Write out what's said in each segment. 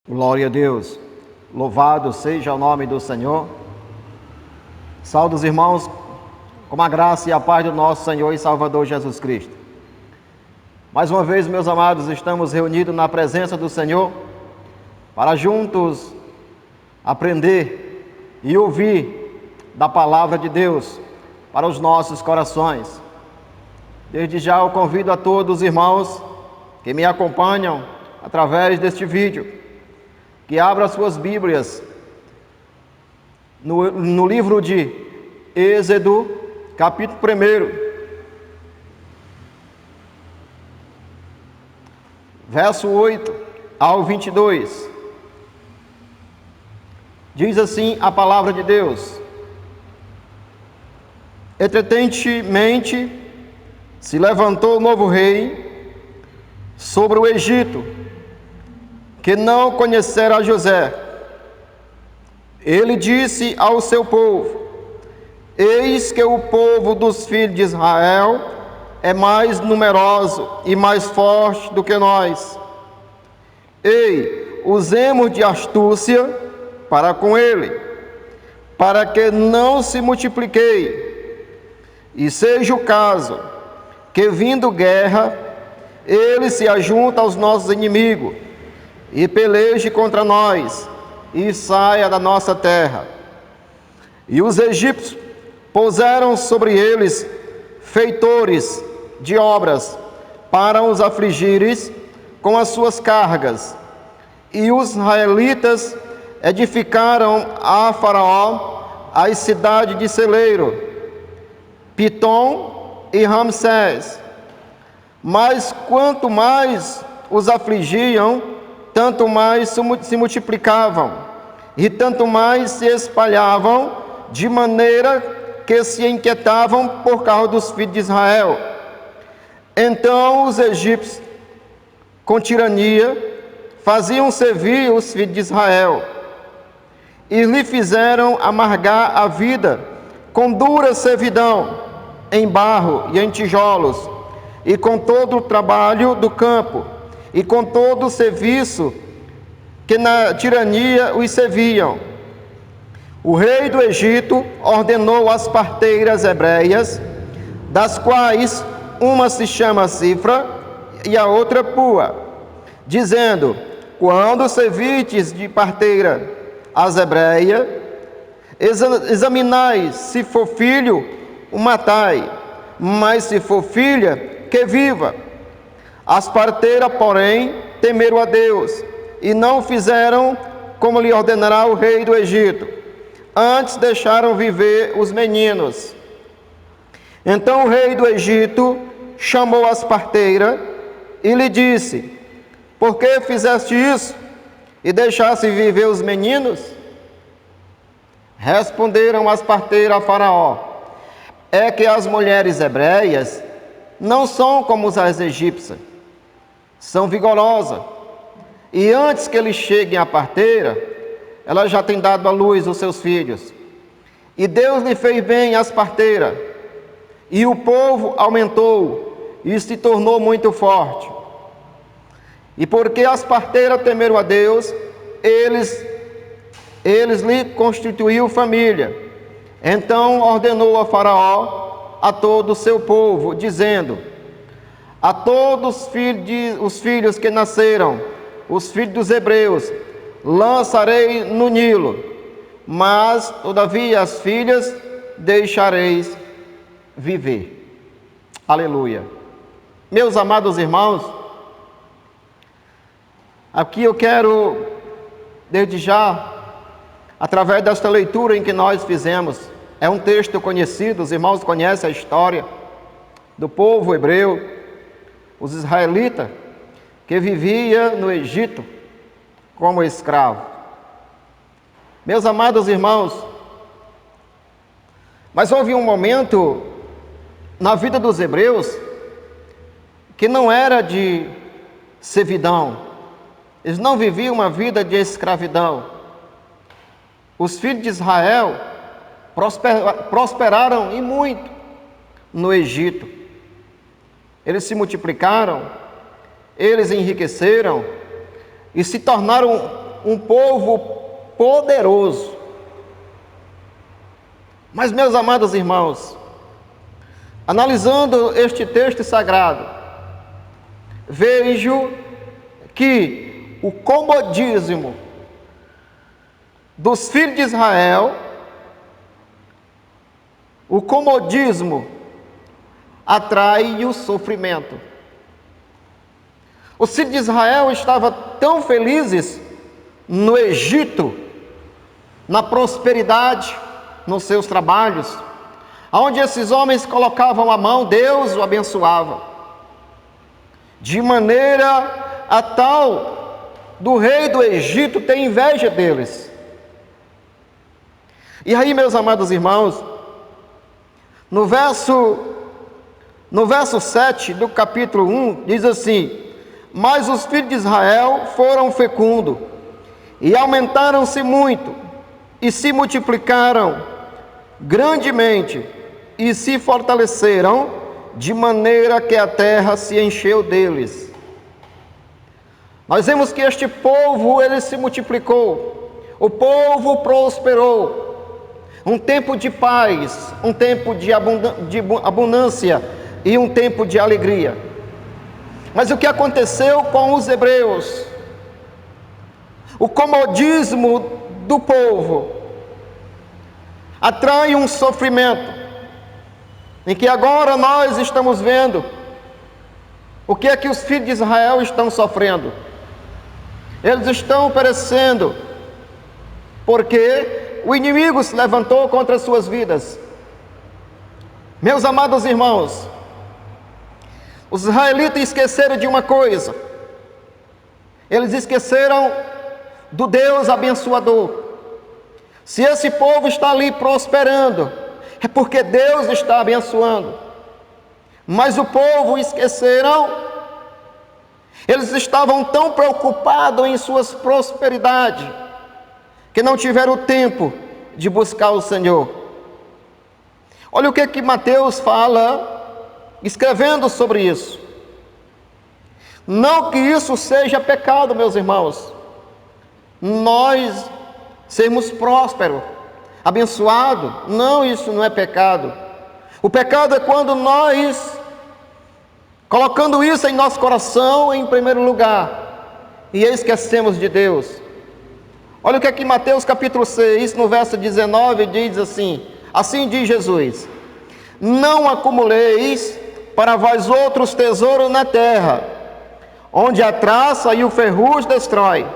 Glória a Deus, louvado seja o nome do Senhor. Saúdo os irmãos com a graça e a paz do nosso Senhor e Salvador Jesus Cristo. Mais uma vez, meus amados, estamos reunidos na presença do Senhor para juntos aprender e ouvir da palavra de Deus para os nossos corações. Desde já eu convido a todos os irmãos que me acompanham através deste vídeo que abram suas Bíblias no livro de Êxodo, capítulo 1, verso 8 ao 22. Diz assim a palavra de Deus: Entretanto, se levantou um novo rei sobre o Egito, que não conhecera José. Ele disse ao seu povo: Eis que o povo dos filhos de Israel é mais numeroso e mais forte do que nós. Ei, usemos de astúcia para com ele, para que não se multiplique. E seja o caso que, vindo guerra, ele se ajunta aos nossos inimigos e peleje contra nós e saia da nossa terra. E os egípcios puseram sobre eles feitores de obras para os afligires com as suas cargas. E os israelitas edificaram a Faraó as cidades de celeiro, Pitom e Ramsés. Mas quanto mais os afligiam, tanto mais se multiplicavam, e tanto mais se espalhavam, de maneira que se inquietavam por causa dos filhos de Israel. Então os egípcios, com tirania, faziam servir os filhos de Israel, e lhe fizeram amargar a vida com dura servidão, em barro e em tijolos, e com todo o trabalho do campo, e com todo o serviço que na tirania os serviam. O rei do Egito ordenou às parteiras hebreias, das quais uma se chama Cifra e a outra Pua, dizendo: quando servirdes de parteira às hebreias, examinai, se for filho, o matai, mas se for filha, que viva. As parteiras, porém, temeram a Deus, e não fizeram como lhe ordenará o rei do Egito. Antes deixaram viver os meninos. Então o rei do Egito chamou as parteiras e lhe disse: por que fizeste isso e deixaste viver os meninos? Responderam as parteiras a Faraó: é que as mulheres hebreias não são como as egípcias, são vigorosas, e antes que eles cheguem à parteira, ela já tem dado à luz os seus filhos. E Deus lhe fez bem às parteiras, e o povo aumentou e se tornou muito forte. E porque as parteiras temeram a Deus, eles lhe constituiu família. Então ordenou a Faraó a todo o seu povo, dizendo: a todos os filhos que nasceram, os filhos dos hebreus, lançarei no Nilo, mas todavia as filhas deixareis viver. Aleluia. Meus amados irmãos, aqui eu quero, desde já, através desta leitura em que nós fizemos, é um texto conhecido, os irmãos conhecem a história do povo hebreu, os israelitas, que vivia no Egito como escravo. Meus amados irmãos, mas houve um momento na vida dos hebreus que não era de servidão, eles não viviam uma vida de escravidão. Os filhos de Israel prosperaram e muito no Egito. Eles se multiplicaram, eles enriqueceram e se tornaram um povo poderoso. Mas, meus amados irmãos, analisando este texto sagrado, vejo que o comodismo dos filhos de Israel, o comodismo atrai o sofrimento. Os filhos de Israel estavam tão felizes no Egito, na prosperidade, nos seus trabalhos, aonde esses homens colocavam a mão, Deus o abençoava, de maneira a tal do rei do Egito ter inveja deles. E aí, meus amados irmãos, no verso 7 do capítulo 1, diz assim: mas os filhos de Israel foram fecundos, e aumentaram-se muito, e se multiplicaram grandemente, e se fortaleceram, de maneira que a terra se encheu deles. Nós vemos que este povo, ele se multiplicou, o povo prosperou, um tempo de paz, um tempo de abundância e um tempo de alegria. Mas o que aconteceu com os hebreus? O comodismo do povo atrai um sofrimento, em que agora nós estamos vendo o que é que os filhos de Israel estão sofrendo. Eles estão perecendo, porque o inimigo se levantou contra as suas vidas. Meus amados irmãos, os israelitas esqueceram de uma coisa: eles esqueceram do Deus abençoador. Se esse povo está ali prosperando, é porque Deus está abençoando. Mas o povo esqueceram, eles estavam tão preocupados em suas prosperidades, que não tiveram tempo de buscar o Senhor. Olha o que Mateus fala, escrevendo sobre isso. Não que isso seja pecado, meus irmãos, nós sermos prósperos, abençoados, não, isso não é pecado. O pecado é quando nós, colocando isso em nosso coração em primeiro lugar, e esquecemos de Deus. Olha o que Mateus capítulo 6, no verso 19, diz assim: assim diz Jesus: não acumuleis para vós outros tesouros na terra, onde a traça e o ferrugem destrói,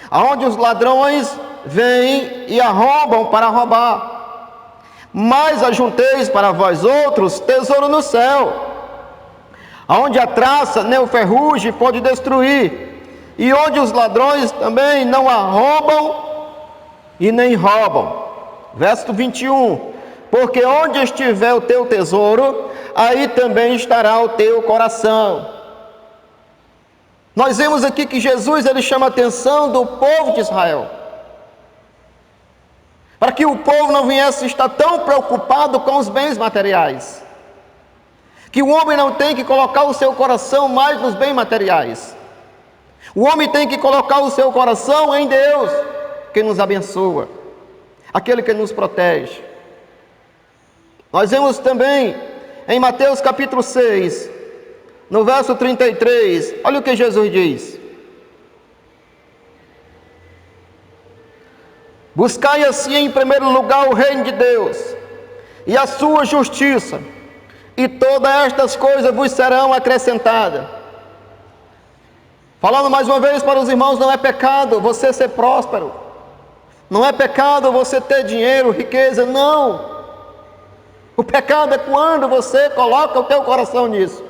aonde os ladrões vêm e arrombam para roubar. Mas ajunteis para vós outros tesouro no céu, aonde a traça nem o ferrugem pode destruir, e onde os ladrões também não arrombam e nem roubam. Verso 21: porque onde estiver o teu tesouro, aí também estará o teu coração. Nós vemos aqui que Jesus, ele chama a atenção do povo de Israel, para que o povo não viesse estar tão preocupado com os bens materiais, que o homem não tem que colocar o seu coração mais nos bens materiais. O homem tem que colocar o seu coração em Deus, que nos abençoa, aquele que nos protege. Nós vemos também em Mateus capítulo 6, no verso 33, olha o que Jesus diz: buscai assim em primeiro lugar o reino de Deus e a sua justiça, e todas estas coisas vos serão acrescentadas. Falando mais uma vez para os irmãos, não é pecado você ser próspero, não é pecado você ter dinheiro, riqueza, não. O pecado é quando você coloca o teu coração nisso,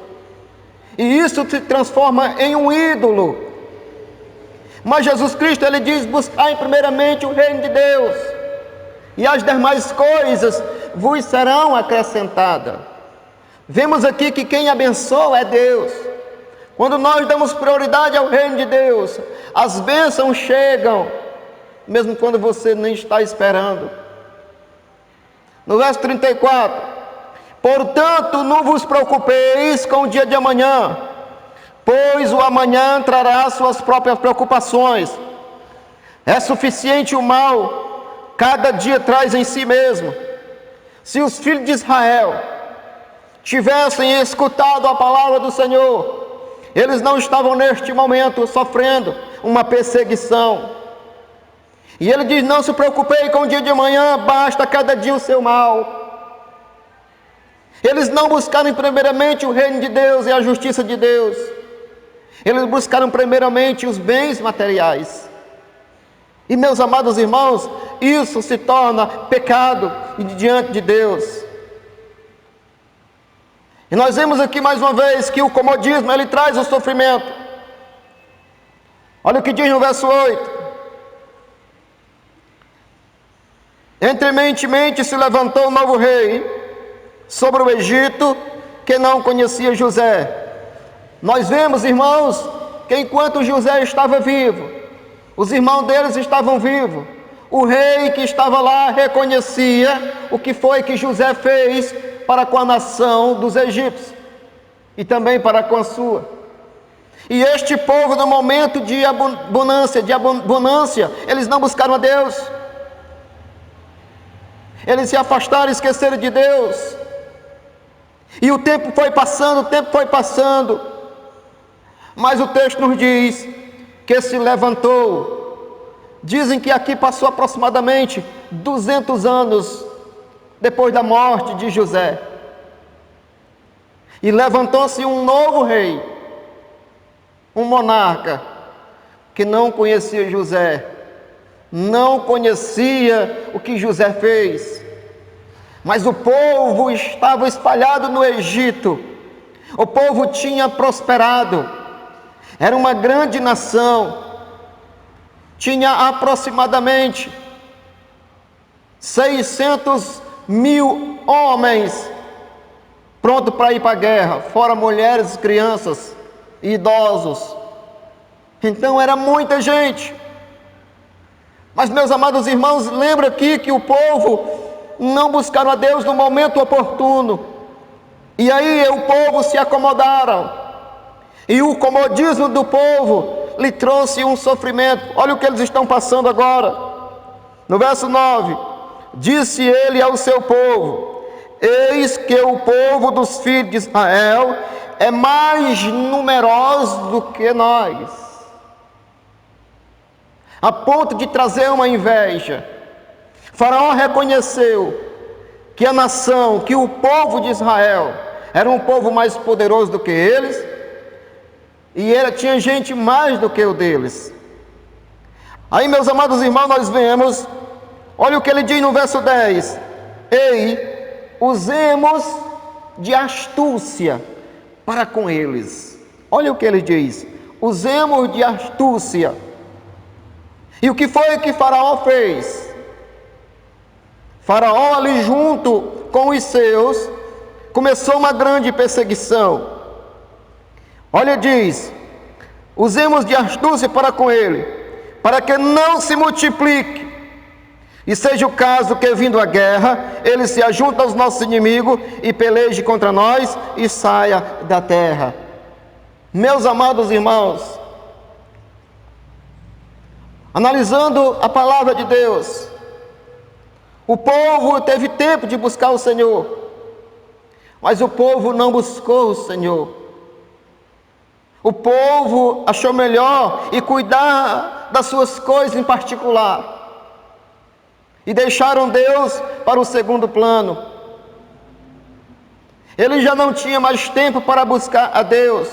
e isso se transforma em um ídolo. Mas Jesus Cristo, ele diz: buscai primeiramente o reino de Deus, e as demais coisas vos serão acrescentadas. Vemos aqui que quem abençoa é Deus. Quando nós damos prioridade ao reino de Deus, as bênçãos chegam, mesmo quando você nem está esperando. No verso 34: portanto, não vos preocupeis com o dia de amanhã, pois o amanhã trará suas próprias preocupações. É suficiente o mal, cada dia traz em si mesmo. Se os filhos de Israel tivessem escutado a palavra do Senhor, eles não estavam neste momento sofrendo uma perseguição. E ele diz: não se preocupem com o dia de amanhã, basta cada dia o seu mal. Eles não buscaram primeiramente o reino de Deus e a justiça de Deus. Eles buscaram primeiramente os bens materiais. E, meus amados irmãos, isso se torna pecado diante de Deus. E nós vemos aqui mais uma vez que o comodismo, ele traz o sofrimento. Olha o que diz no verso 8. Entremente se levantou um novo rei sobre o Egito, que não conhecia José. Nós vemos, irmãos, que enquanto José estava vivo, os irmãos deles estavam vivos, o rei que estava lá reconhecia o que foi que José fez para com a nação dos egípcios e também para com a sua. E este povo, no momento de abundância, eles não buscaram a Deus. Eles se afastaram e esqueceram de Deus. E o tempo foi passando, mas o texto nos diz que se levantou. Dizem que aqui passou aproximadamente 200 anos depois da morte de José. E levantou-se um novo rei, um monarca, que não conhecia José, não conhecia o que José fez. Mas o povo estava espalhado no Egito, o povo tinha prosperado, era uma grande nação, tinha aproximadamente 600.000 homens prontos para ir para a guerra, fora mulheres, crianças e idosos. Então era muita gente. Mas, meus amados irmãos, lembra aqui que o povo não buscaram a Deus no momento oportuno, e aí o povo se acomodaram, e o comodismo do povo lhe trouxe um sofrimento. Olha o que eles estão passando agora, no verso 9, disse ele ao seu povo: eis que o povo dos filhos de Israel é mais numeroso do que nós, a ponto de trazer uma inveja. Faraó reconheceu que a nação, que o povo de Israel era um povo mais poderoso do que eles, e ele tinha gente mais do que o deles. Aí, meus amados irmãos, nós vemos, olha o que ele diz no verso 10: ei, usemos de astúcia para com eles. Olha o que ele diz: usemos de astúcia. E o que foi que Faraó fez? Faraó, ali junto com os seus, começou uma grande perseguição. Olha, diz: usemos de astúcia para com ele, para que não se multiplique, e seja o caso que, vindo a guerra, ele se ajunte aos nossos inimigos e peleje contra nós e saia da terra. Meus amados irmãos, analisando a palavra de Deus, o povo teve tempo de buscar o Senhor, mas o povo não buscou o Senhor. O povo achou melhor e cuidar das suas coisas em particular, e deixaram Deus para o segundo plano. Ele já não tinha mais tempo para buscar a Deus.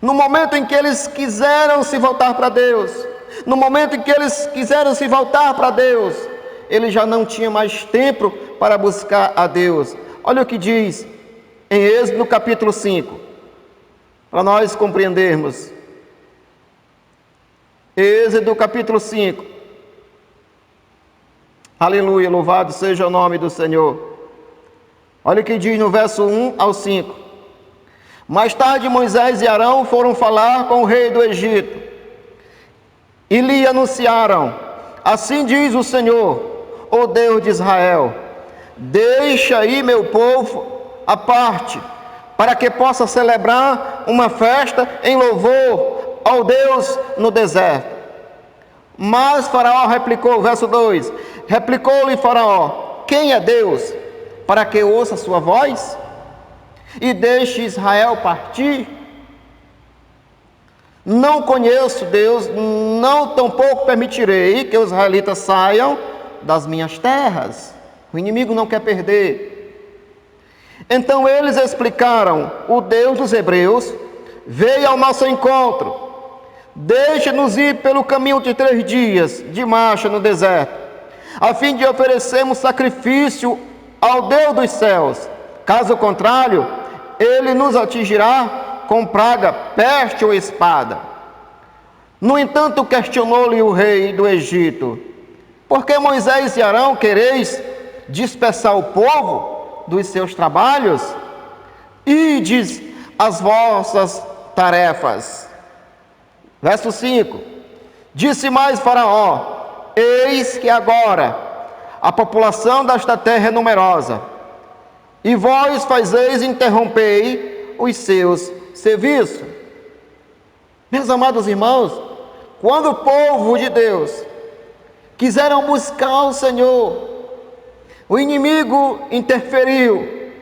No momento em que eles quiseram se voltar para Deus, ele já não tinha mais tempo para buscar a Deus. Olha o que diz em Êxodo no capítulo 5, para nós compreendermos. Êxodo capítulo 5. Aleluia, louvado seja o nome do Senhor. Olha o que diz no verso 1 ao 5. Mais tarde Moisés e Arão foram falar com o rei do Egito e lhe anunciaram: assim diz o Senhor, o Deus de Israel, deixa aí meu povo à parte, para que possa celebrar uma festa em louvor ao Deus no deserto. Mas Faraó replicou, verso 2: replicou-lhe Faraó: quem é Deus, para que ouça a sua voz e deixe Israel partir? Não conheço Deus, não tampouco permitirei que os israelitas saiam das minhas terras. O inimigo não quer perder. Então eles explicaram: o Deus dos hebreus veio ao nosso encontro. Deixe-nos ir pelo caminho de 3 dias de marcha no deserto, a fim de oferecermos sacrifício ao Deus dos céus. Caso contrário, ele nos atingirá com praga, peste ou espada. No entanto, questionou-lhe o rei do Egito: por que Moisés e Arão quereis dispersar o povo dos seus trabalhos? Ides as vossas tarefas. Verso 5: disse mais Faraó: eis que agora a população desta terra é numerosa, e vós fazeis interromper os seus serviços. Meus amados irmãos, quando o povo de Deus quiseram buscar o Senhor, o inimigo interferiu,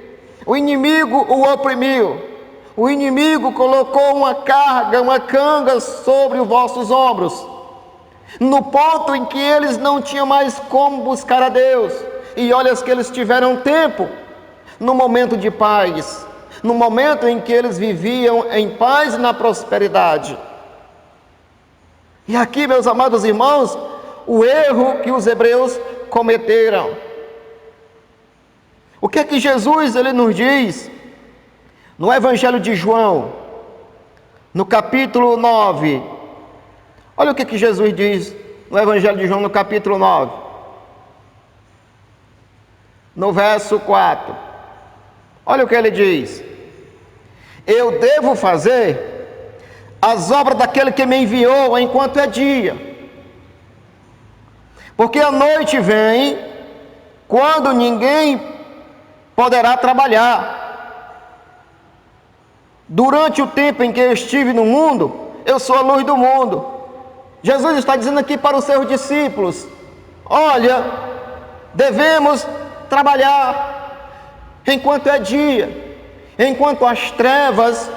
o inimigo o oprimiu, o inimigo colocou uma carga, uma canga sobre os vossos ombros, no ponto em que eles não tinham mais como buscar a Deus. E olha que eles tiveram tempo, no momento de paz, no momento em que eles viviam em paz e na prosperidade. E aqui, meus amados irmãos, o erro que os hebreus cometeram. O que é que Jesus ele nos diz no Evangelho de João, no capítulo 9? Olha o que é que Jesus diz no Evangelho de João, no capítulo 9, no verso 4. Olha o que ele diz: eu devo fazer as obras daquele que me enviou enquanto é dia, porque a noite vem quando ninguém poderá trabalhar. Durante o tempo em que eu estive no mundo, eu sou a luz do mundo. Jesus está dizendo aqui para os seus discípulos: olha, devemos trabalhar enquanto é dia, enquanto as trevas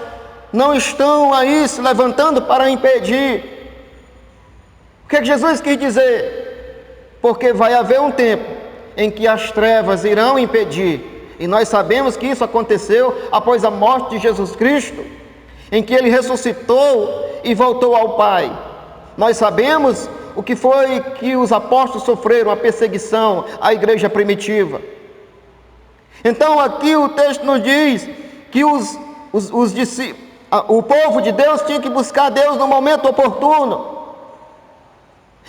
não estão aí se levantando para impedir. O que Jesus quis dizer? Porque vai haver um tempo em que as trevas irão impedir, e nós sabemos que isso aconteceu após a morte de Jesus Cristo, em que ele ressuscitou e voltou ao Pai. Nós sabemos o que foi que os apóstolos sofreram, a perseguição à igreja primitiva. Então aqui o texto nos diz que os discípulos, o povo de Deus tinha que buscar Deus no momento oportuno,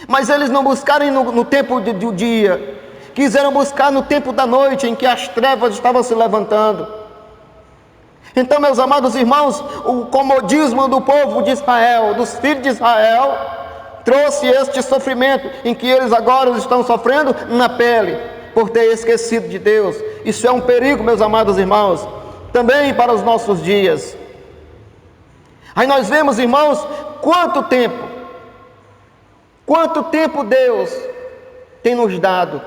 mas eles não buscaram no tempo do dia, quiseram buscar no tempo da noite, em que as trevas estavam se levantando. Então, meus amados irmãos, o comodismo do povo de Israel, dos filhos de Israel, trouxe este sofrimento, em que eles agora estão sofrendo na pele, por ter esquecido de Deus. Isso é um perigo, meus amados irmãos, também para os nossos dias. Aí nós vemos, irmãos, quanto tempo Deus tem nos dado,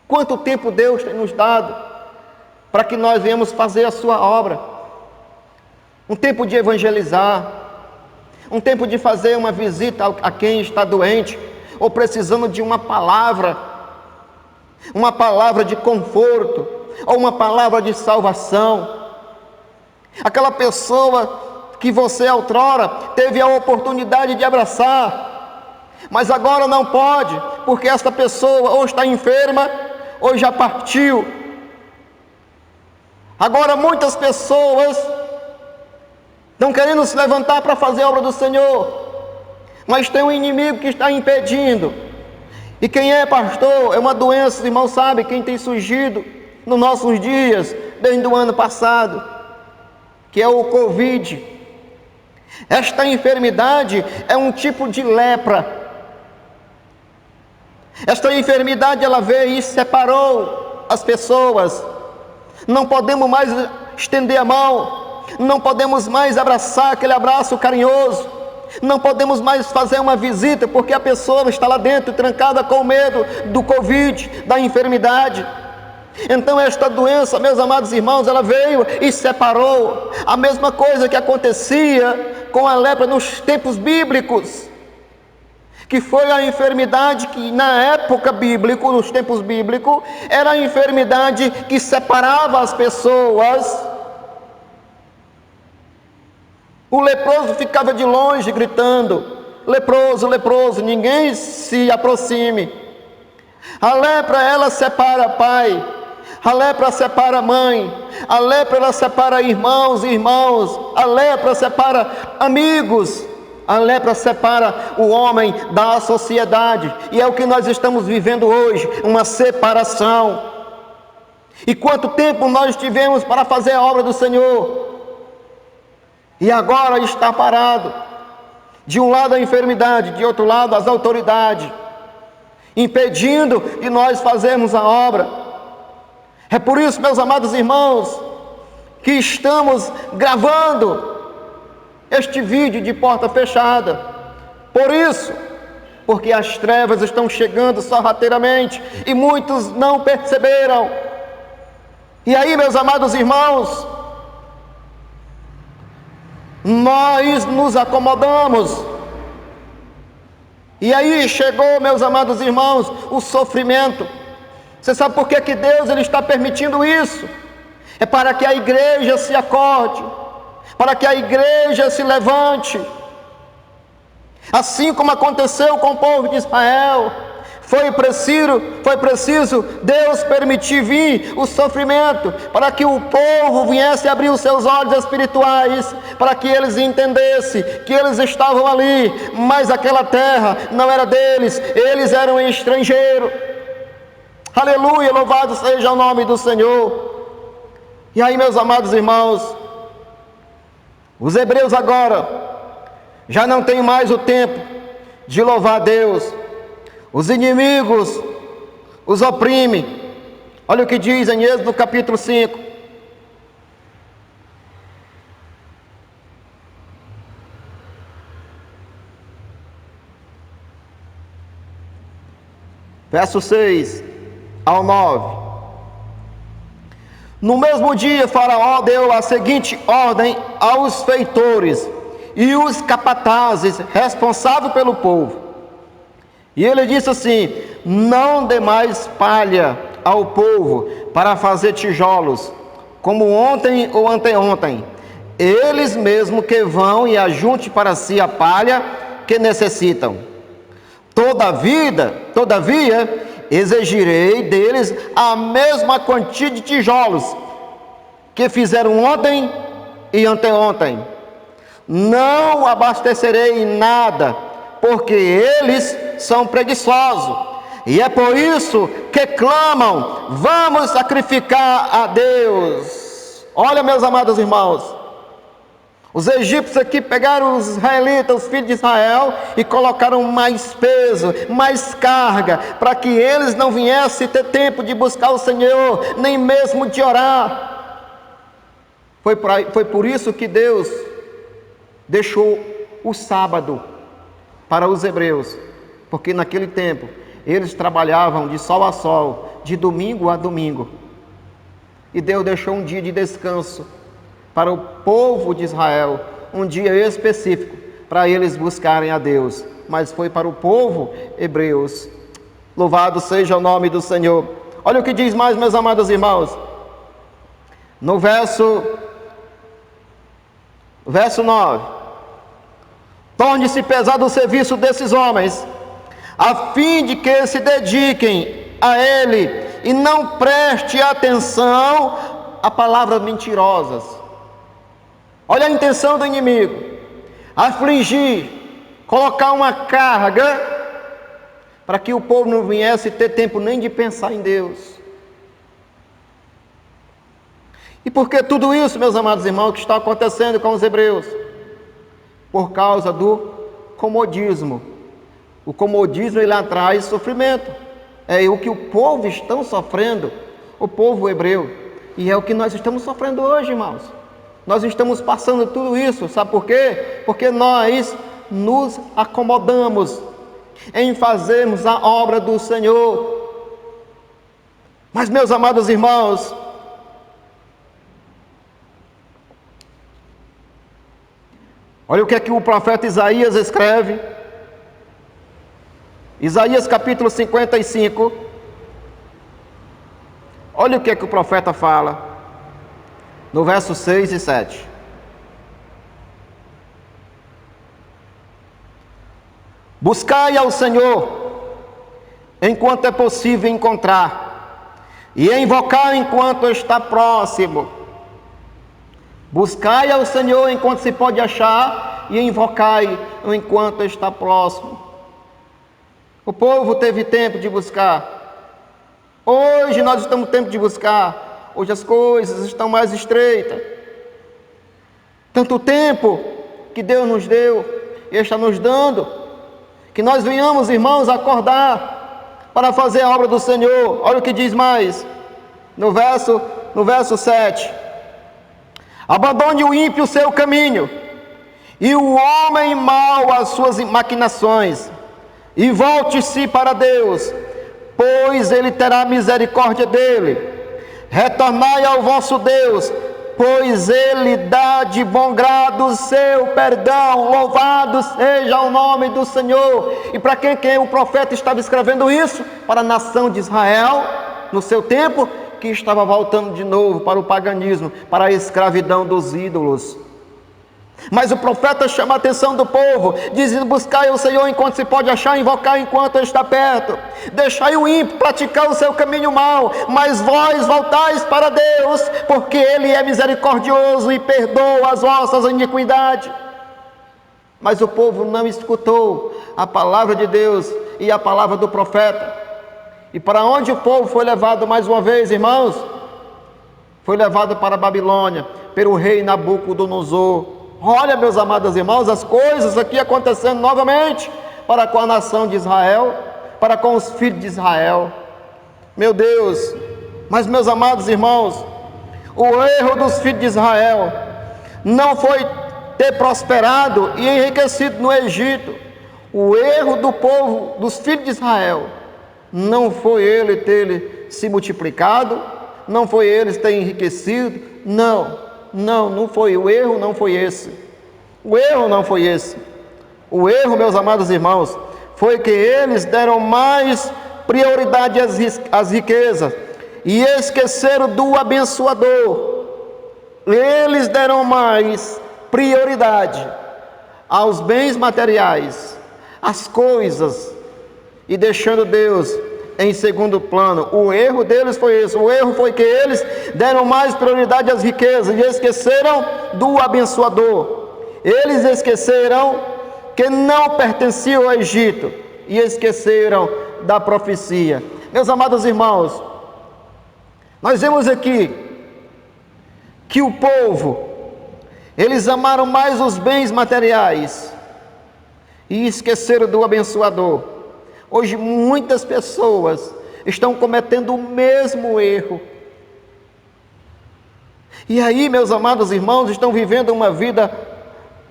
quanto tempo Deus tem nos dado para que nós venhamos fazer a sua obra. Um tempo de evangelizar, um tempo de fazer uma visita a quem está doente ou precisando de uma palavra de conforto ou uma palavra de salvação. Aquela pessoa que você outrora teve a oportunidade de abraçar, mas agora não pode, porque esta pessoa ou está enferma ou já partiu. Agora muitas pessoas estão querendo se levantar para fazer a obra do Senhor, mas tem um inimigo que está impedindo. E quem é pastor? É uma doença, os irmãos sabem, quem tem surgido nos nossos dias, desde o ano passado, que é o Covid. Esta enfermidade é um tipo de lepra. Esta enfermidade, ela veio e separou as pessoas. Não podemos mais estender a mão, não podemos mais abraçar aquele abraço carinhoso, Não podemos mais fazer uma visita, porque a pessoa está lá dentro, trancada com medo do Covid, da enfermidade. Então esta doença, meus amados irmãos, ela veio e separou. A mesma coisa que acontecia com a lepra nos tempos bíblicos, que foi a enfermidade que na época bíblica, nos tempos bíblicos, era a enfermidade que separava as pessoas. O leproso ficava de longe gritando: leproso, leproso, ninguém se aproxime. A lepra, ela separa pai, a lepra separa mãe, a lepra ela separa irmãos e irmãos, a lepra separa amigos, a lepra separa o homem da sociedade, e é o que nós estamos vivendo hoje, uma separação. E quanto tempo nós tivemos para fazer a obra do Senhor, e agora está parado. De um lado a enfermidade, de outro lado as autoridades, impedindo de nós fazermos a obra. É por isso, meus amados irmãos, que estamos gravando este vídeo de porta fechada. Por isso, porque as trevas estão chegando sorrateiramente e muitos não perceberam. E aí, meus amados irmãos, nós nos acomodamos. E aí chegou, meus amados irmãos, o sofrimento. Você sabe por que Deus ele está permitindo isso? É para que a igreja se acorde, para que a igreja se levante. Assim como aconteceu com o povo de Israel, foi preciso Deus permitir vir o sofrimento, para que o povo viesse abrir os seus olhos espirituais, para que eles entendessem que eles estavam ali, mas aquela terra não era deles, eles eram estrangeiros. Aleluia, louvado seja o nome do Senhor. E aí, meus amados irmãos, os hebreus agora já não têm mais o tempo de louvar a Deus. Os inimigos os oprimem. Olha o que diz em Êxodo capítulo 5. Verso 6 ao 9. No mesmo dia, Faraó deu a seguinte ordem aos feitores e os capatazes responsáveis pelo povo. E ele disse assim: não dê mais palha ao povo para fazer tijolos, como ontem ou anteontem. Eles mesmos que vão e ajunte para si a palha que necessitam. Todavia, exigirei deles a mesma quantia de tijolos que fizeram ontem e anteontem. Não abastecerei em nada, porque eles são preguiçosos, e é por isso que clamam: vamos sacrificar a Deus. Olha, meus amados irmãos, os egípcios aqui pegaram os israelitas, os filhos de Israel, e colocaram mais peso, mais carga, para que eles não viessem ter tempo de buscar o Senhor, nem mesmo de orar. Foi por isso que Deus deixou o sábado para os hebreus, porque naquele tempo eles trabalhavam de sol a sol, de domingo a domingo, e Deus deixou um dia de descanso para o povo de Israel, um dia específico para eles buscarem a Deus, mas foi para o povo hebreus. Louvado seja o nome do Senhor. Olha o que diz mais, meus amados irmãos, no verso 9: torne-se pesado o serviço desses homens, a fim de que se dediquem a Ele e não preste atenção a palavras mentirosas. Olha a intenção do inimigo: afligir, colocar uma carga, para que o povo não viesse ter tempo nem de pensar em Deus. E por que tudo isso, meus amados irmãos, que está acontecendo com os hebreus? Por causa do comodismo. O comodismo, ele traz sofrimento. É o que o povo está sofrendo, o povo hebreu. E é o que nós estamos sofrendo hoje, irmãos. Nós estamos passando tudo isso, sabe por quê? Porque nós nos acomodamos em fazermos a obra do Senhor. Mas, meus amados irmãos, olha o que é que o profeta Isaías escreve. Isaías capítulo 55. Olha o que é que o profeta fala, no verso 6 e 7. Buscai ao Senhor, enquanto é possível encontrar, e invocai enquanto está próximo. Buscai ao Senhor enquanto se pode achar, e invocai enquanto está próximo. O povo teve tempo de buscar. Hoje nós estamos no tempo de buscar. Hoje as coisas estão mais estreitas. Tanto tempo que Deus nos deu e está nos dando, que nós venhamos, irmãos, acordar para fazer a obra do Senhor. Olha o que diz mais, no verso 7. Abandone o ímpio o seu caminho, e o homem mau as suas maquinações, e volte-se para Deus, pois Ele terá misericórdia dele. Retornai ao vosso Deus, pois Ele dá de bom grado o seu perdão. Louvado seja o nome do Senhor. E para quem o profeta estava escrevendo isso? Para a nação de Israel, no seu tempo, que estava voltando de novo para o paganismo, para a escravidão dos ídolos. Mas o profeta chama a atenção do povo, dizendo: buscai o Senhor enquanto se pode achar, invocar enquanto Ele está perto. Deixai o ímpio praticar o seu caminho mau, mas vós voltais para Deus, porque Ele é misericordioso e perdoa as vossas iniquidades. Mas o povo não escutou a palavra de Deus e a palavra do profeta. E para onde o povo foi levado mais uma vez, irmãos? Foi levado para a Babilônia, pelo rei Nabucodonosor. Olha, meus amados irmãos, as coisas aqui acontecendo novamente para com a nação de Israel, para com os filhos de Israel. Meu Deus! Mas, meus amados irmãos, o erro dos filhos de Israel não foi ter prosperado e enriquecido no Egito. O erro do povo, dos filhos de Israel, não foi ele ter se multiplicado, não foi eles ter enriquecido, não foi, o erro não foi esse. O erro não foi esse. O erro, meus amados irmãos, foi que eles deram mais prioridade às riquezas e esqueceram do abençoador. Eles deram mais prioridade aos bens materiais, às coisas, e deixando Deus em segundo plano. O erro deles foi esse. O erro foi que eles deram mais prioridade às riquezas e esqueceram do abençoador. Eles esqueceram que não pertenciam ao Egito e esqueceram da profecia. Meus amados irmãos, nós vemos aqui que o povo, eles amaram mais os bens materiais e esqueceram do abençoador. Hoje muitas pessoas estão cometendo o mesmo erro. E aí, meus amados irmãos, estão vivendo uma vida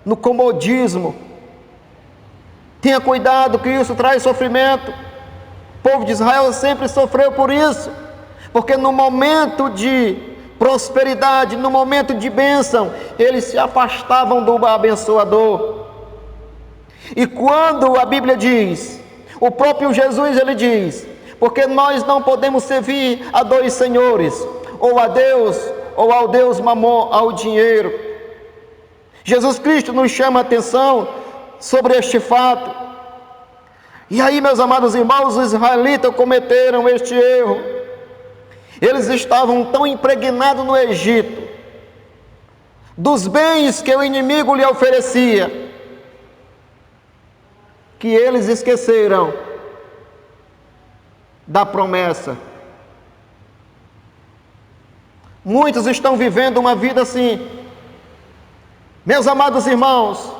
no comodismo. Tenha cuidado que isso traz sofrimento. O povo de Israel sempre sofreu por isso, porque no momento de prosperidade, no momento de bênção, eles se afastavam do abençoador. E quando a Bíblia diz, o próprio Jesus, ele diz: porque nós não podemos servir a dois senhores, ou a Deus, ou ao Deus Mamon, ao dinheiro. Jesus Cristo nos chama a atenção sobre este fato. E aí, meus amados irmãos, os israelitas cometeram este erro. Eles estavam tão impregnados no Egito, dos bens que o inimigo lhe oferecia, que eles esqueceram da promessa. Muitos estão vivendo uma vida assim. Meus amados irmãos,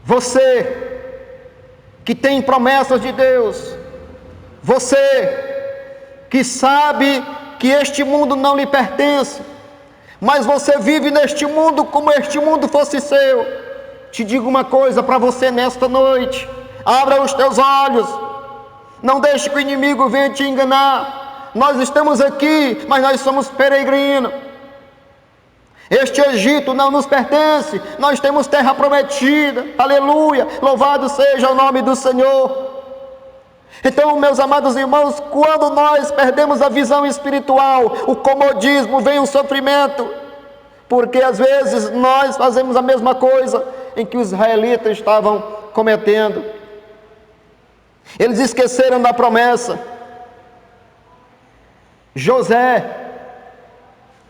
você que tem promessas de Deus, você que sabe que este mundo não lhe pertence, mas você vive neste mundo como este mundo fosse seu. te digo uma coisa para você nesta noite: abra os teus olhos, não deixe que o inimigo venha te enganar. Nós estamos aqui, mas nós somos peregrinos. Este Egito não nos pertence, nós temos terra prometida, aleluia, louvado seja o nome do Senhor. Então, meus amados irmãos, quando nós perdemos a visão espiritual, o comodismo, vem o sofrimento, porque às vezes nós fazemos a mesma coisa em que os israelitas estavam cometendo. Eles esqueceram da promessa. José,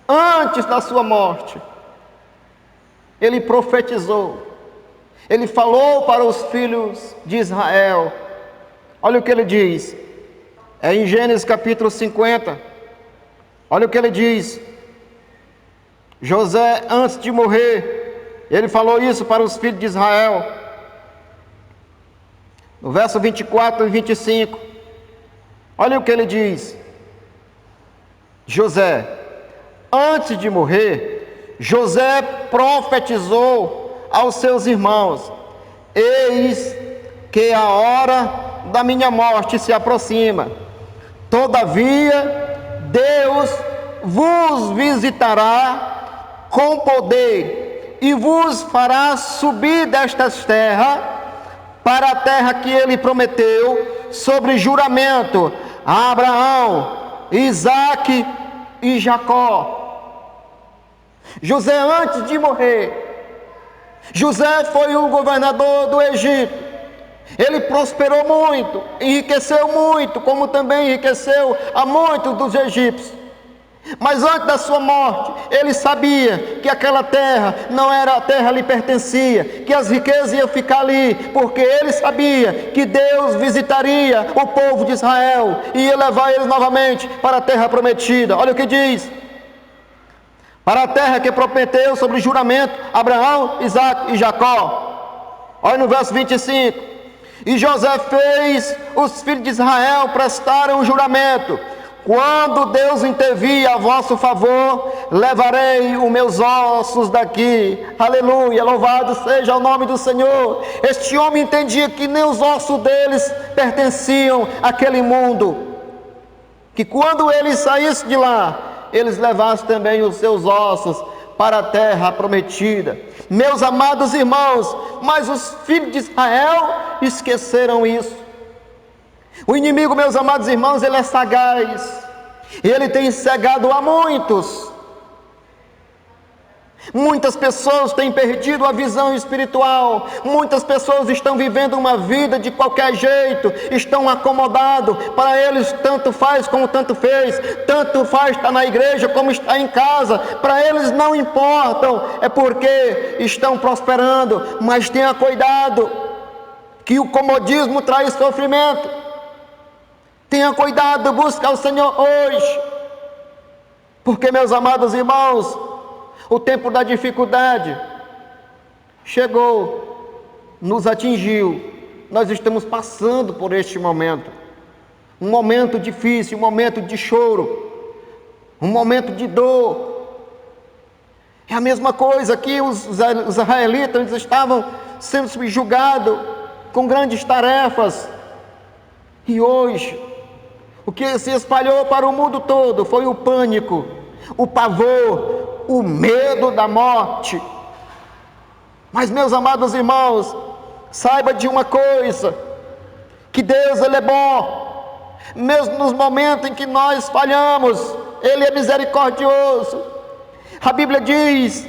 antes da sua morte, ele profetizou, ele falou para os filhos de Israel. Olha o que ele diz, é em Gênesis capítulo 50, olha o que ele diz. José, antes de morrer, ele falou isso para os filhos de Israel, no verso 24 e 25, olha o que ele diz. José, antes de morrer, José profetizou aos seus irmãos: eis que a hora da minha morte se aproxima, todavia Deus vos visitará com poder e vos fará subir destas terras para a terra que ele prometeu sobre juramento a Abraão, Isaque e Jacó. José, antes de morrer, José foi o governador do Egito. Ele prosperou muito, enriqueceu muito, como também enriqueceu a muitos dos egípcios. Mas antes da sua morte, ele sabia que aquela terra não era a terra lhe pertencia, que as riquezas iam ficar ali, porque ele sabia que Deus visitaria o povo de Israel e ia levar eles novamente para a terra prometida. Olha o que diz: para a terra que prometeu sobre juramento Abraão, Isaque e Jacó. Olha no verso 25: e José fez os filhos de Israel prestarem um juramento: quando Deus intervir a vosso favor, levarei os meus ossos daqui. Aleluia, louvado seja o nome do Senhor. Este homem entendia que nem os ossos deles pertenciam àquele mundo, que quando ele saísse de lá, eles levassem também os seus ossos para a terra prometida. Meus amados irmãos, mas os filhos de Israel esqueceram isso. O inimigo, meus amados irmãos, ele é sagaz, ele tem cegado a muitos. Muitas pessoas têm perdido a visão espiritual, muitas pessoas estão vivendo uma vida de qualquer jeito, estão acomodados, para eles tanto faz como tanto fez, tanto faz estar na igreja como estar em casa, para eles não importam, é porque estão prosperando. Mas tenha cuidado, que o comodismo traz sofrimento. Tenha cuidado, busque ao Senhor hoje, porque, meus amados irmãos, o tempo da dificuldade chegou, nos atingiu. Nós estamos passando por este momento, um momento difícil, um momento de choro, um momento de dor. É a mesma coisa que os israelitas estavam sendo subjugados com grandes tarefas, e hoje o que se espalhou para o mundo todo foi o pânico, o pavor, o medo da morte. Mas, meus amados irmãos, saiba de uma coisa, que Deus, Ele é bom, mesmo nos momentos em que nós falhamos, Ele é misericordioso. A Bíblia diz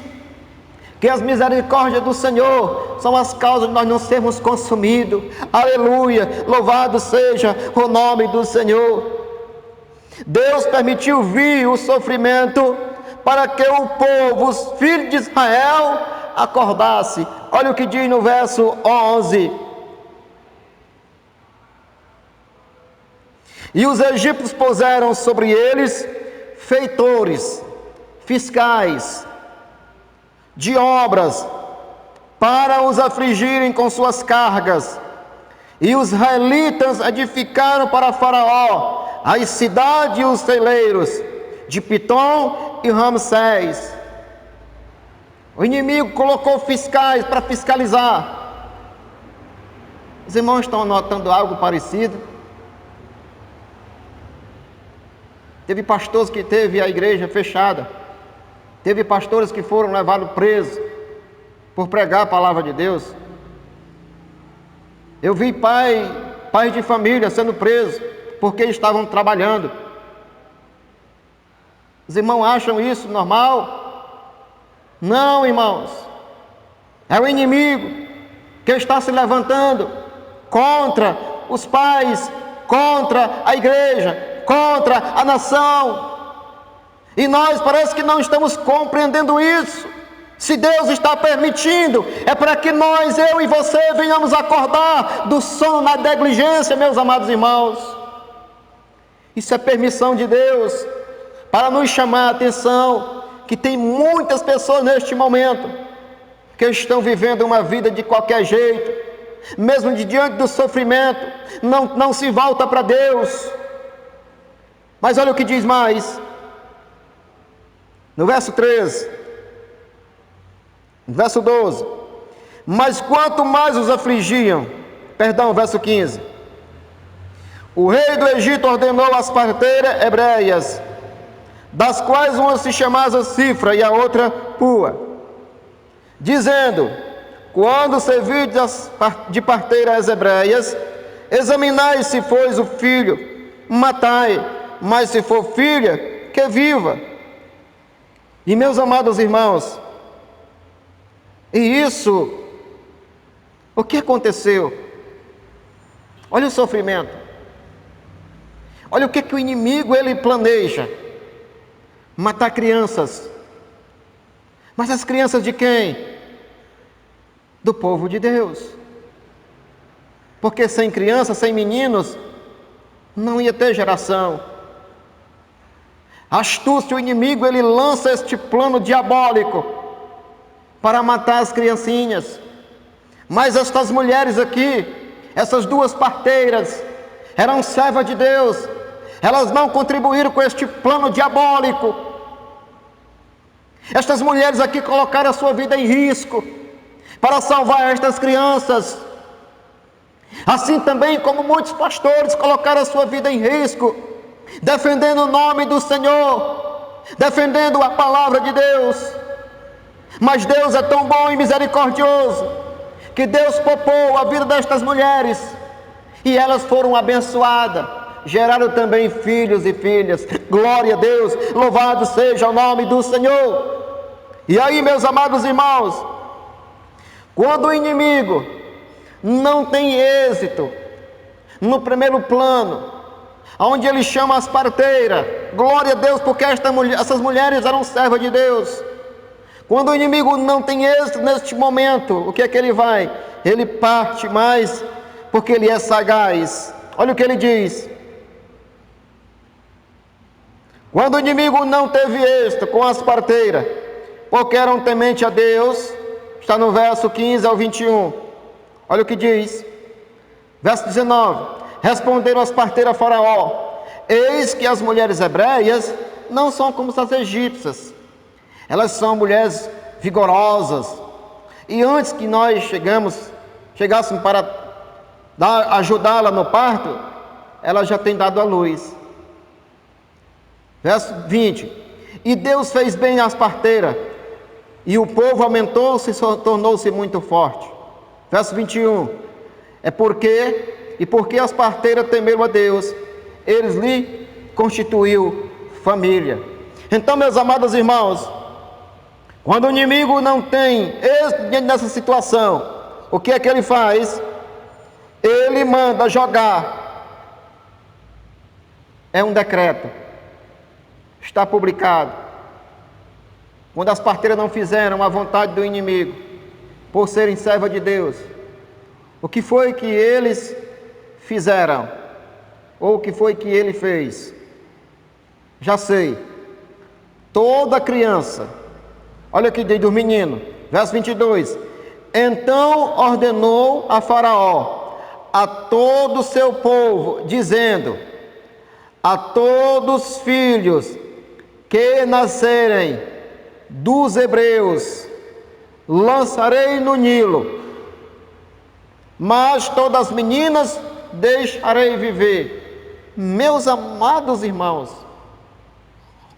que as misericórdias do Senhor são as causas de nós não sermos consumidos. Aleluia, louvado seja o nome do Senhor. Deus permitiu vir o sofrimento para que o povo, os filhos de Israel, acordasse. Olha o que diz no verso 11: e os egípcios puseram sobre eles feitores, fiscais de obras, para os afligirem com suas cargas. E os israelitas edificaram para Faraó as cidades e os celeiros de Pitom e Ramsés. O inimigo colocou fiscais para fiscalizar. Os irmãos estão notando algo parecido? Teve pastores que teve a igreja fechada. Teve pastores que foram levados presos por pregar a palavra de Deus. Eu vi pais de família sendo presos porque estavam trabalhando. Os irmãos acham isso normal? Não, irmãos. É o inimigo que está se levantando contra os pais, contra a igreja, contra a nação. E nós parece que não estamos compreendendo isso. Se Deus está permitindo, é para que nós, eu e você, venhamos acordar do sono na negligência, meus amados irmãos. Isso é permissão de Deus, para nos chamar a atenção, que tem muitas pessoas neste momento, que estão vivendo uma vida de qualquer jeito, mesmo diante do sofrimento, não se volta para Deus. Mas olha o que diz mais, no verso 13, verso 12, mas quanto mais os afligiam, verso 15, o rei do Egito ordenou as parteiras hebreias, das quais uma se chamava Cifra e a outra Pua, dizendo: quando servirdes de parteiras hebreias, examinai se foi o filho, matai, mas se for filha, que viva. E meus amados irmãos, e isso, o que aconteceu? Olha o sofrimento. Olha o que o inimigo ele planeja. Matar crianças. Mas as crianças de quem? Do povo de Deus. Porque sem crianças, sem meninos, não ia ter geração. Astúcio, o inimigo, ele lança este plano diabólico para matar as criancinhas. Mas estas mulheres aqui, essas duas parteiras, eram servas de Deus. Elas não contribuíram com este plano diabólico. Estas mulheres aqui colocaram a sua vida em risco para salvar estas crianças. Assim também como muitos pastores colocaram a sua vida em risco, defendendo o nome do Senhor, defendendo a palavra de Deus. Mas Deus é tão bom e misericordioso, que Deus poupou a vida destas mulheres, e elas foram abençoadas, geraram também filhos e filhas. Glória a Deus, louvado seja o nome do Senhor. E aí, meus amados irmãos, quando o inimigo não tem êxito no primeiro plano, onde ele chama as parteiras, glória a Deus, porque essas mulheres eram servas de Deus. Quando o inimigo não tem êxito neste momento, o que é que ele vai? Ele parte mais, porque ele é sagaz. Olha o que ele diz. Quando o inimigo não teve êxito com as parteiras, porque eram tementes a Deus, está no verso 15 ao 21. Olha o que diz. Verso 19. Responderam as parteiras a Faraó: eis que as mulheres hebreias não são como as egípcias. Elas são mulheres vigorosas. E antes que nós chegássemos para ajudá-la no parto, ela já tem dado à luz. Verso 20. E Deus fez bem às parteiras, e o povo aumentou-se e tornou-se muito forte. Verso 21. Porque as parteiras temeram a Deus, eles lhe constituiu família. Então, meus amados irmãos, quando o inimigo não tem êxito diante dessa situação, o que é que ele faz? Ele manda jogar. É um decreto. Está publicado. Quando as parteiras não fizeram a vontade do inimigo, por serem servas de Deus, o que foi que eles fizeram? Ou o que foi que ele fez? Já sei. Toda criança, olha aqui do menino, verso 22. Então ordenou a Faraó a todo o seu povo, dizendo: a todos os filhos que nascerem dos hebreus, lançarei no Nilo, mas todas as meninas deixarei viver. Meus amados irmãos,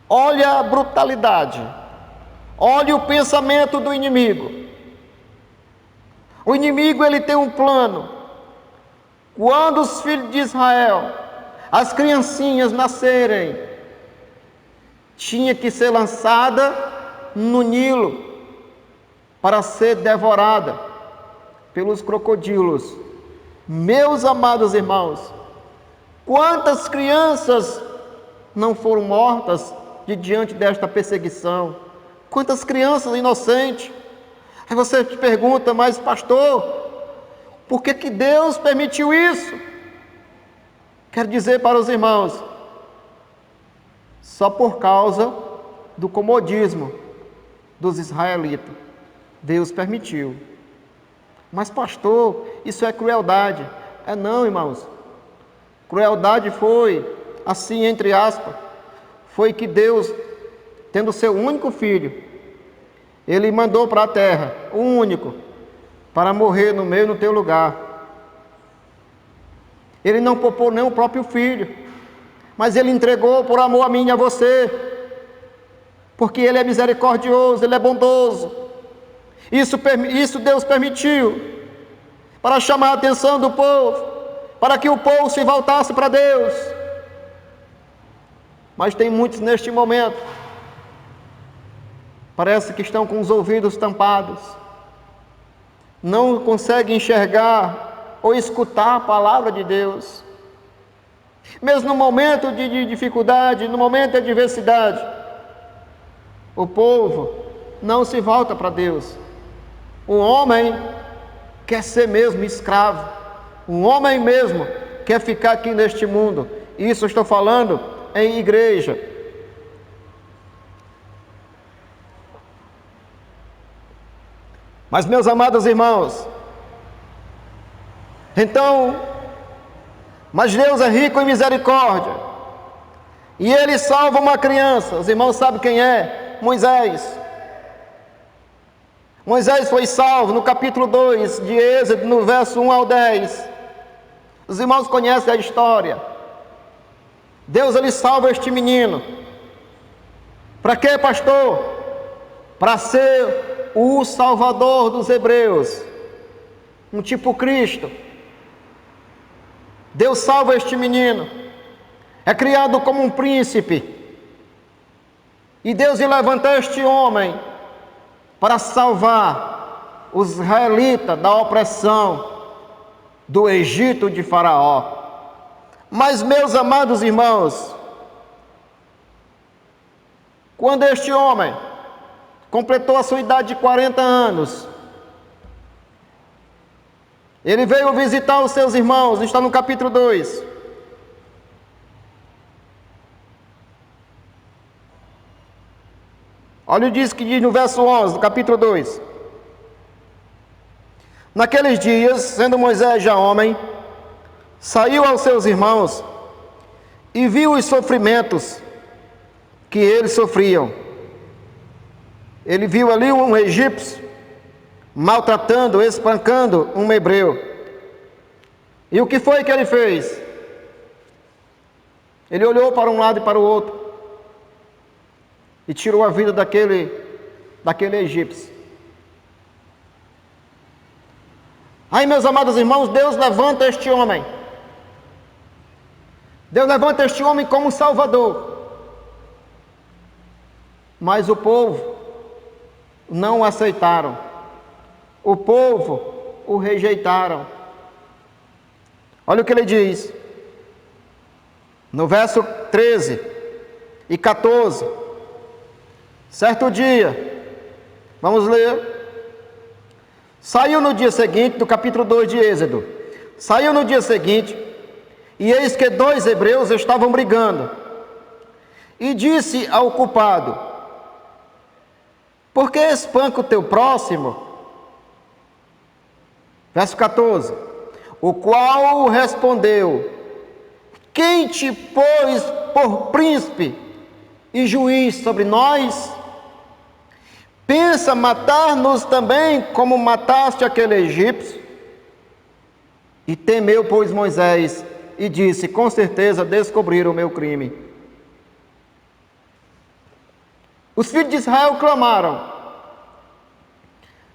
olha a brutalidade, olha o pensamento do inimigo. O inimigo, ele tem um plano. Quando os filhos de Israel, as criancinhas nascerem, tinha que ser lançada no Nilo para ser devorada pelos crocodilos. Meus amados irmãos, quantas crianças não foram mortas diante desta perseguição? Quantas crianças inocentes? Aí você te pergunta, mas pastor, por que Deus permitiu isso? Quero dizer para os irmãos, só por causa do comodismo dos israelitas, Deus permitiu. Mas pastor, isso é crueldade. É não, irmãos. Crueldade foi, assim entre aspas, foi que Deus, tendo seu único filho, Ele mandou para a terra, o único, para morrer no meio do teu lugar. Ele não poupou nem o próprio filho, mas Ele entregou por amor a mim e a você, porque Ele é misericordioso, Ele é bondoso. Isso Deus permitiu para chamar a atenção do povo, para que o povo se voltasse para Deus. Mas tem muitos neste momento, parece que estão com os ouvidos tampados, não conseguem enxergar ou escutar a palavra de Deus. Mesmo no momento de dificuldade, no momento de adversidade, o povo não se volta para Deus. O homem quer ser mesmo escravo. O homem mesmo quer ficar aqui neste mundo. Isso eu estou falando em igreja. Mas, meus amados irmãos, então, mas Deus é rico em misericórdia, e Ele salva uma criança. Os irmãos sabem quem é? Moisés. Moisés foi salvo no capítulo 2 de Êxodo, no verso 1 ao 10. Os irmãos conhecem a história. Deus, Ele salva este menino. Para quê, pastor? Para ser o Salvador dos hebreus, um tipo Cristo. Deus salva este menino. É criado como um príncipe. E Deus levanta este homem para salvar os israelitas da opressão do Egito de Faraó. Mas, meus amados irmãos, quando este homem completou a sua idade de 40 anos, ele veio visitar os seus irmãos, está no capítulo 2. Olha o que diz no verso 11, do capítulo 2. Naqueles dias, sendo Moisés já homem, saiu aos seus irmãos e viu os sofrimentos que eles sofriam. Ele viu ali um egípcio maltratando, espancando um hebreu. E o que foi que ele fez? Ele olhou para um lado e para o outro e tirou a vida daquele egípcio. Aí, meus amados irmãos, Deus levanta este homem. Deus levanta este homem como Salvador. Mas o povo não o aceitaram. O povo o rejeitaram. Olha o que ele diz. No verso 13 e 14. Certo dia, vamos ler. Saiu no dia seguinte, do capítulo 2 de Êxodo. Saiu no dia seguinte, e eis que 2 hebreus estavam brigando. E disse ao culpado: por que espanca o teu próximo? Verso 14. O qual respondeu: quem te pôs por príncipe e juiz sobre nós? pensa matar-nos também, como mataste aquele egípcio? E temeu, pois, Moisés, e disse: com certeza descobriram o meu crime. Os filhos de Israel clamaram: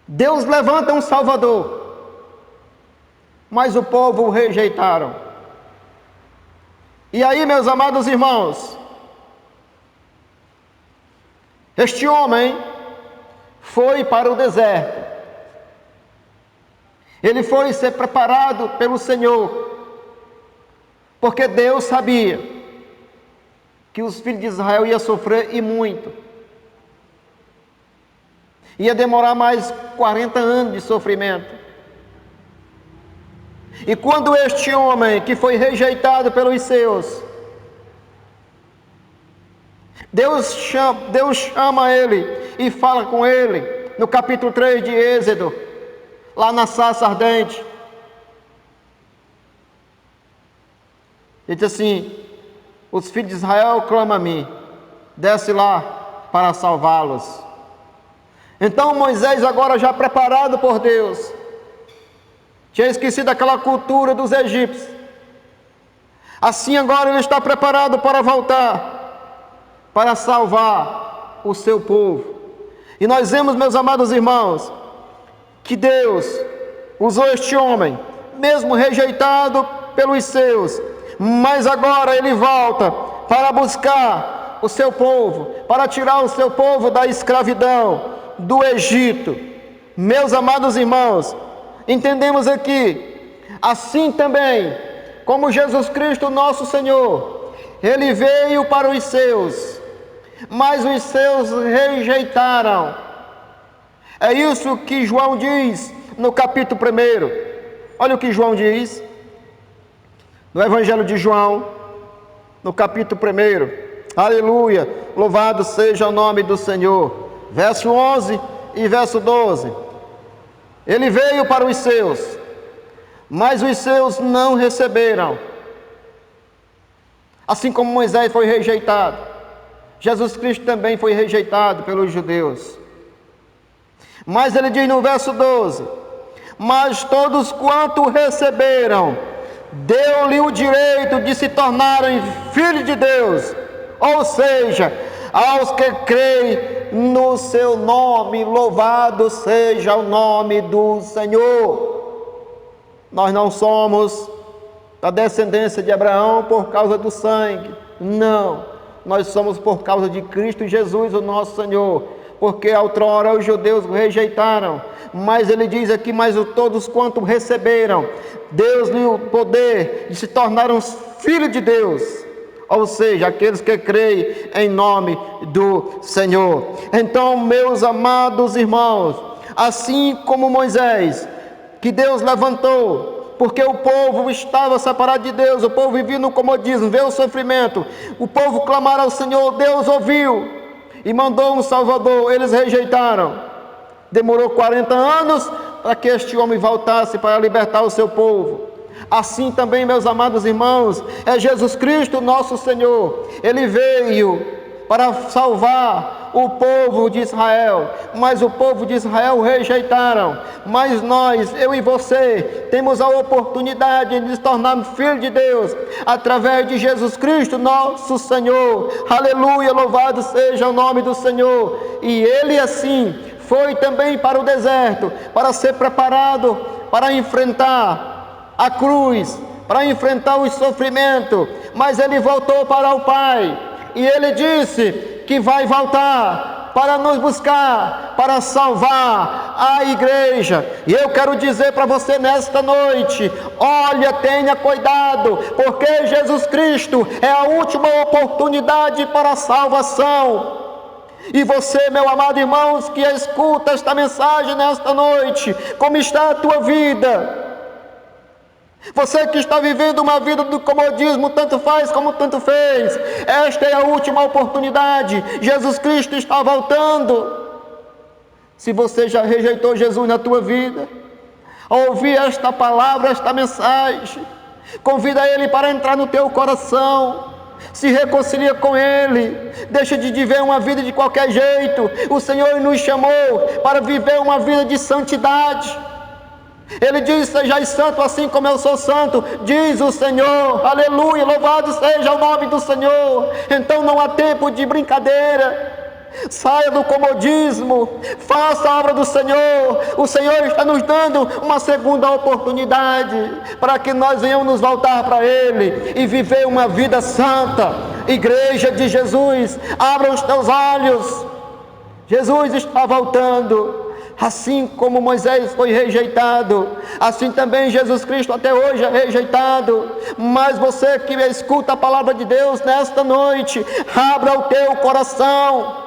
Deus levanta um Salvador. Mas o povo o rejeitaram. E aí, meus amados irmãos, este homem foi para o deserto. Ele foi ser preparado pelo Senhor, porque Deus sabia que os filhos de Israel iam sofrer e muito. Ia demorar mais 40 anos de sofrimento. E quando este homem que foi rejeitado pelos seus, Deus chama ele e fala com ele, no capítulo 3 de Êxodo, lá na sarça ardente. Ele diz assim: os filhos de Israel clamam a mim, desce lá para salvá-los. Então Moisés, agora já preparado por Deus, tinha esquecido aquela cultura dos egípcios. Assim agora ele está preparado para voltar, para salvar o seu povo. E nós vemos, meus amados irmãos, que Deus usou este homem, mesmo rejeitado pelos seus, mas agora ele volta para buscar o seu povo, para tirar o seu povo da escravidão, do Egito. Meus amados irmãos, entendemos aqui, assim também, como Jesus Cristo nosso Senhor, Ele veio para os seus, mas os seus rejeitaram. É isso que João diz no capítulo 1. Olha o que João diz, no Evangelho de João, no capítulo 1. Aleluia, louvado seja o nome do Senhor. Verso 11 e verso 12. Ele veio para os seus, mas os seus não receberam. Assim como Moisés foi rejeitado, Jesus Cristo também foi rejeitado pelos judeus. Mas ele diz no verso 12: mas todos quanto receberam, deu-lhe o direito de se tornarem filhos de Deus, ou seja, aos que creem no seu nome. Louvado seja o nome do Senhor. Nós não somos da descendência de Abraão por causa do sangue, não, nós somos por causa de Cristo Jesus, o nosso Senhor, porque outrora os judeus o rejeitaram, mas ele diz aqui: mas todos quanto receberam, Deus-lhe o poder de se tornar um filho de Deus, ou seja, aqueles que creem em nome do Senhor. Então, meus amados irmãos, assim como Moisés, que Deus levantou, porque o povo estava separado de Deus, o povo vivia no comodismo, vê o sofrimento, o povo clamara ao Senhor, Deus ouviu e mandou um Salvador, eles rejeitaram. Demorou 40 anos para que este homem voltasse para libertar o seu povo. Assim também, meus amados irmãos, é Jesus Cristo nosso Senhor. Ele veio para salvar o povo de Israel, mas o povo de Israel rejeitaram. Mas nós, eu e você, temos a oportunidade de nos tornarmos filhos de Deus, através de Jesus Cristo nosso Senhor. Aleluia, louvado seja o nome do Senhor. E Ele assim foi também para o deserto, para ser preparado, para enfrentar a cruz, para enfrentar o sofrimento. Mas Ele voltou para o Pai, e Ele disse que vai voltar para nos buscar, para salvar a igreja. E eu quero dizer para você nesta noite: olha, tenha cuidado, porque Jesus Cristo é a última oportunidade para a salvação. E você, meu amado irmão, que escuta esta mensagem nesta noite, como está a tua vida? Você que está vivendo uma vida do comodismo, tanto faz como tanto fez, esta é a última oportunidade. Jesus Cristo está voltando. Se você já rejeitou Jesus na tua vida, ao ouvir esta palavra, esta mensagem, convida Ele para entrar no teu coração, Se reconcilia com Ele, deixa de viver uma vida de qualquer jeito. O Senhor nos chamou para viver uma vida de santidade. Ele diz: sejais santo assim como eu sou santo, diz o Senhor. Aleluia, louvado seja o nome do Senhor. Então não há tempo de brincadeira. Saia do comodismo, faça a obra do Senhor. O Senhor está nos dando uma segunda oportunidade para que nós venhamos nos voltar para Ele e viver uma vida santa. Igreja de Jesus, abra os teus olhos. Jesus está voltando. Assim como Moisés foi rejeitado, assim também Jesus Cristo até hoje é rejeitado. Mas você que escuta a palavra de Deus nesta noite, abra o teu coração.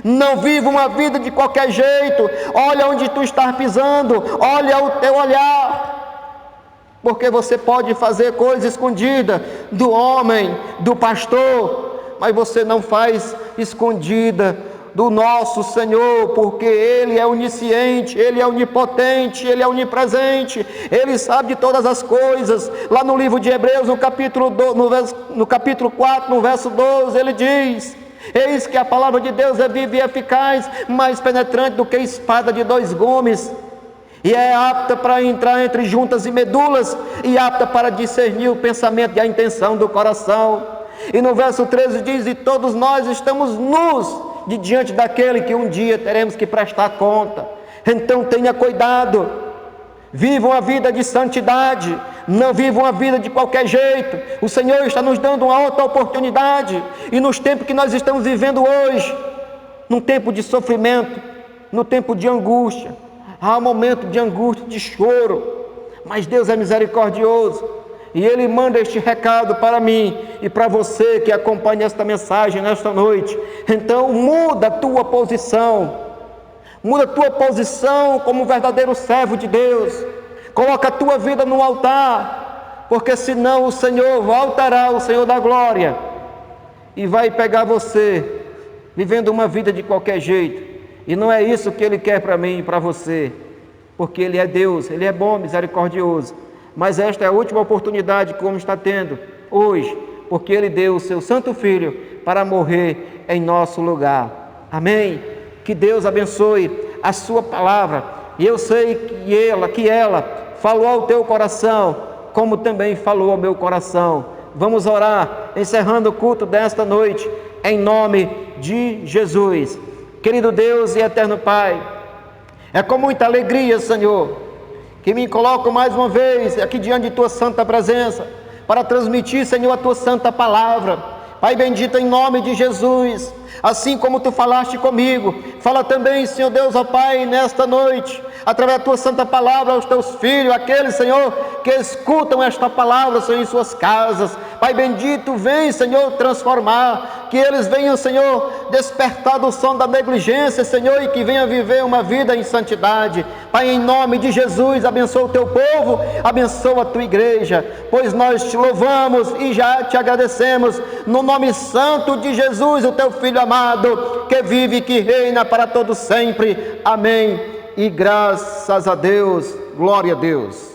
Não viva uma vida de qualquer jeito. Olha onde tu estás pisando, olha o teu olhar, porque você pode fazer coisa escondida do homem, do pastor, mas você não faz escondida do nosso Senhor, porque Ele é onisciente, Ele é onipotente, Ele é onipresente, Ele sabe de todas as coisas. Lá no livro de Hebreus, no capítulo 4, no verso 12, ele diz: eis que a palavra de Deus é viva e eficaz, mais penetrante do que espada de dois gumes, e é apta para entrar entre juntas e medulas, e apta para discernir o pensamento e a intenção do coração. E no verso 13 diz: e todos nós estamos nus de diante daquele que um dia teremos que prestar conta. Então tenha cuidado, viva uma vida de santidade, não viva uma vida de qualquer jeito. O Senhor está nos dando uma outra oportunidade, e nos tempos que nós estamos vivendo hoje, num tempo de sofrimento, no tempo de angústia, há um momento de angústia, de choro, mas Deus é misericordioso, e Ele manda este recado para mim e para você que acompanha esta mensagem nesta noite. Então muda a tua posição, muda a tua posição como um verdadeiro servo de Deus. Coloca a tua vida no altar, porque senão o Senhor voltará, o Senhor da glória, e vai pegar você vivendo uma vida de qualquer jeito. E não é isso que Ele quer para mim e para você, porque Ele é Deus, Ele é bom, misericordioso. Mas esta é a última oportunidade que o homem está tendo hoje, porque Ele deu o seu Santo Filho para morrer em nosso lugar. Amém? Que Deus abençoe a sua palavra. E eu sei que ela falou ao teu coração, como também falou ao meu coração. Vamos orar, encerrando o culto desta noite, em nome de Jesus. Querido Deus e eterno Pai, é com muita alegria, Senhor, que me coloco mais uma vez aqui diante de Tua santa presença, para transmitir, Senhor, a Tua santa palavra. Pai bendito, em nome de Jesus, assim como Tu falaste comigo, fala também, Senhor Deus, ó Pai, nesta noite, através da Tua santa palavra aos Teus filhos, aqueles, Senhor, que escutam esta palavra, Senhor, em suas casas. Pai bendito, vem, Senhor, transformar, que eles venham, Senhor, despertar do sono da negligência, Senhor, e que venham viver uma vida em santidade. Pai, em nome de Jesus, abençoa o Teu povo, abençoa a Tua igreja, pois nós Te louvamos e já Te agradecemos, no nome santo de Jesus, o Teu Filho amado, que vive e que reina para todo sempre. Amém. E graças a Deus, glória a Deus.